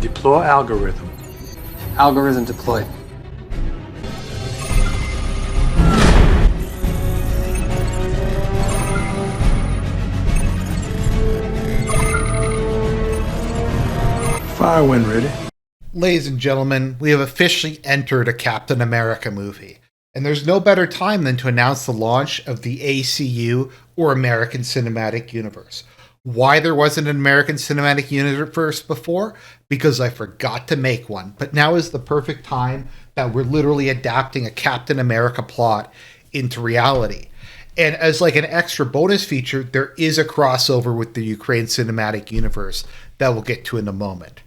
Deploy algorithm. Algorithm deployed. Fire when ready. Ladies and gentlemen, we have officially entered a Captain America movie, and there's no better time than to announce the launch of the ACU, or American Cinematic Universe. Why there wasn't an American Cinematic Universe before? Because I forgot to make one, but now is the perfect time that we're literally adapting a Captain America plot into reality. And as like an extra bonus feature, there is a crossover with the Ukraine Cinematic Universe that we'll get to in a moment.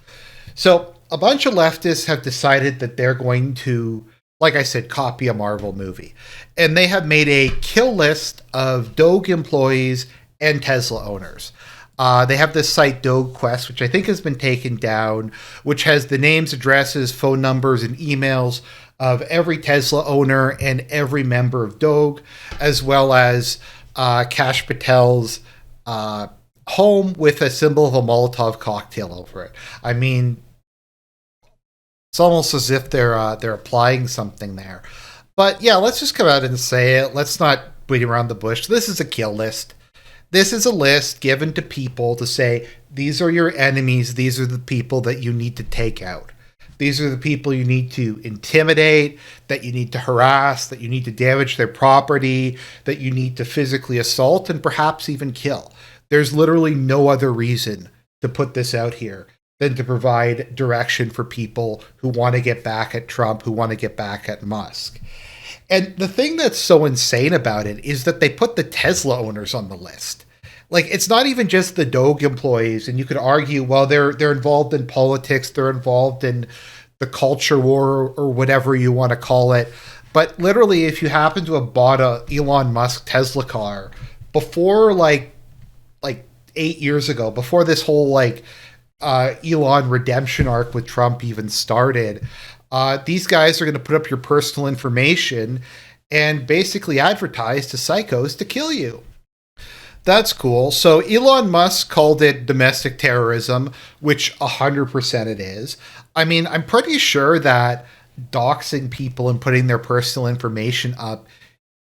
So a bunch of leftists have decided that they're going to, like I said, copy a Marvel movie. And they have made a kill list of DOGE employees and Tesla owners. They have this site DOGE Quest, which I think has been taken down, which has the names, addresses, phone numbers, and emails of every Tesla owner and every member of DOGE, as well as Kash Patel's home with a symbol of a Molotov cocktail over it. I mean, it's almost as if they're applying something there. But yeah, let's just come out and say it. Let's not beat around the bush. This is a kill list. This is a list given to people to say, these are your enemies. These are the people that you need to take out. These are the people you need to intimidate, that you need to harass, that you need to damage their property, that you need to physically assault, and perhaps even kill. There's literally no other reason to put this out here than to provide direction for people who want to get back at Trump, who want to get back at Musk. And the thing that's so insane about it is that they put the Tesla owners on the list. Like, it's not even just the DOGE employees, and you could argue, well, they're involved in politics, they're involved in the culture war or whatever you want to call it. But literally, if you happen to have bought a Elon Musk Tesla car before like 8 years ago, before this whole Elon redemption arc with Trump even started, these guys are going to put up your personal information and basically advertise to psychos to kill you. That's cool. So Elon Musk called it domestic terrorism, which 100% it is. I mean, I'm pretty sure that doxing people and putting their personal information up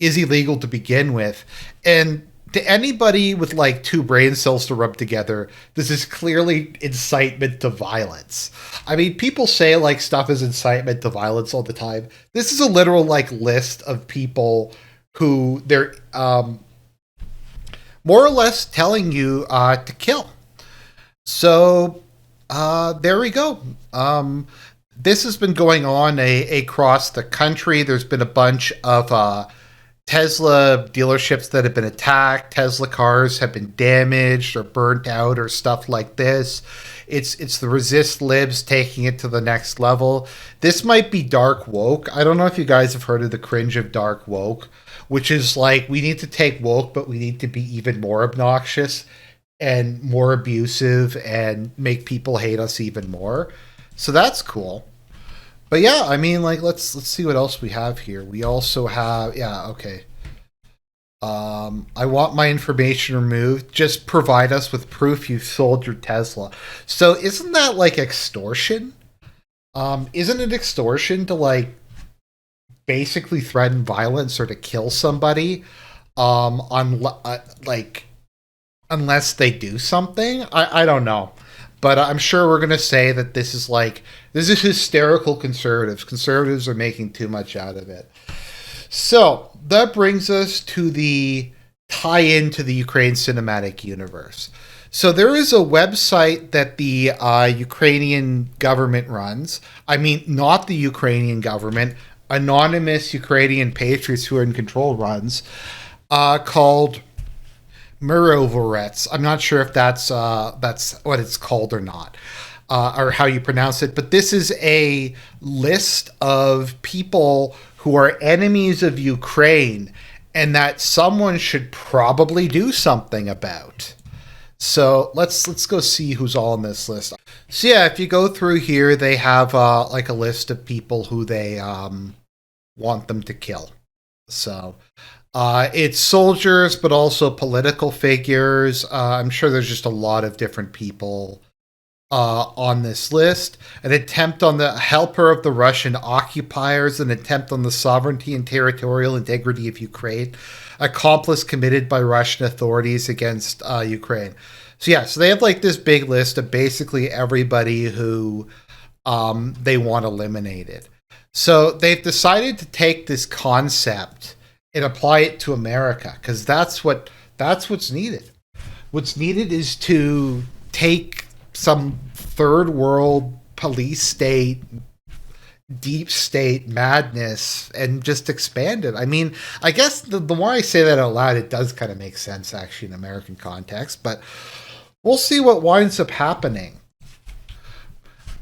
is illegal to begin with. And to anybody with like two brain cells to rub together, this is clearly incitement to violence. I mean, people say like stuff is incitement to violence all the time. This is a literal like list of people who they're more or less telling you to kill. So there we go. This has been going on across the country. There's been a bunch of Tesla dealerships that have been attacked. Tesla cars have been damaged or burnt out or stuff like this. It's the resist libs taking it to the next level. This might be dark woke. I don't know if you guys have heard of the cringe of dark woke, which is like, we need to take woke, but we need to be even more obnoxious and more abusive and make people hate us even more. So that's cool. But yeah, I mean, like, let's see what else we have here. We also have, yeah, okay. I want my information removed. Just provide us with proof you sold your Tesla. So isn't that like extortion? Isn't it extortion to like basically threaten violence or to kill somebody? Unless they do something? I don't know. But I'm sure we're going to say that this is hysterical conservatives. Conservatives are making too much out of it. So that brings us to the tie-in to the Ukraine Cinematic Universe. So there is a website that the Ukrainian government runs. I mean, not the Ukrainian government. Anonymous Ukrainian patriots who are in control runs, called Mirovorets. I'm not sure if that's what it's called or not, or how you pronounce it. But this is a list of people who are enemies of Ukraine and that someone should probably do something about. So let's go see who's all on this list. So yeah, if you go through here, they have like a list of people who they want them to kill. So it's soldiers, but also political figures. I'm sure there's just a lot of different people on this list, an attempt on the helper of the Russian occupiers, an attempt on the sovereignty and territorial integrity of Ukraine, accomplice committed by Russian authorities against Ukraine. So they have like this big list of basically everybody who they want eliminated. So they've decided to take this concept and apply it to America because that's what's needed. What's needed is to take some third world police state, deep state madness and just expand it. I mean, I guess the more I say that out loud, it does kind of make sense actually in American context, but we'll see what winds up happening.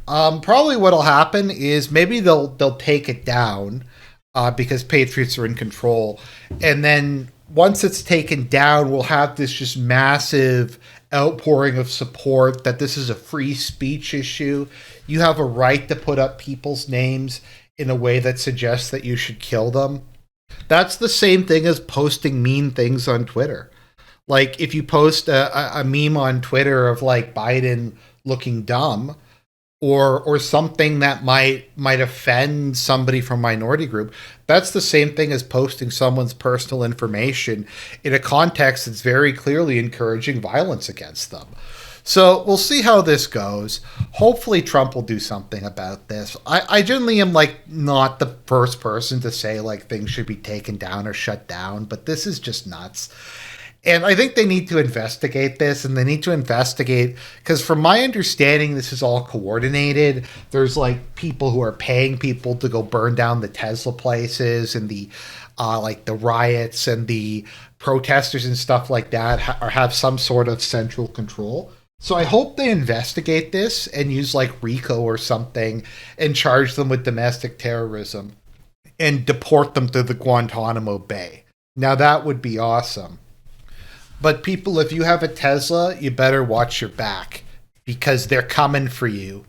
Probably what'll happen is maybe they'll take it down because patriots are in control, and then once it's taken down, we'll have this just massive outpouring of support that this is a free speech issue. You have a right to put up people's names in a way that suggests that you should kill them. That's the same thing as posting mean things on Twitter. Like if you post a meme on Twitter of like Biden looking dumb, or something that might offend somebody from minority group, that's the same thing as posting someone's personal information in a context that's very clearly encouraging violence against them. So we'll see how this goes. Hopefully Trump will do something about this. I generally am like not the first person to say like things should be taken down or shut down, but this is just nuts. And I think they need to investigate this, and they need to investigate because from my understanding, this is all coordinated. There's like people who are paying people to go burn down the Tesla places, and the like the riots and the protesters and stuff like that have some sort of central control. So I hope they investigate this and use like RICO or something and charge them with domestic terrorism and deport them to the Guantanamo Bay. Now that would be awesome. But people, if you have a Tesla, you better watch your back because they're coming for you.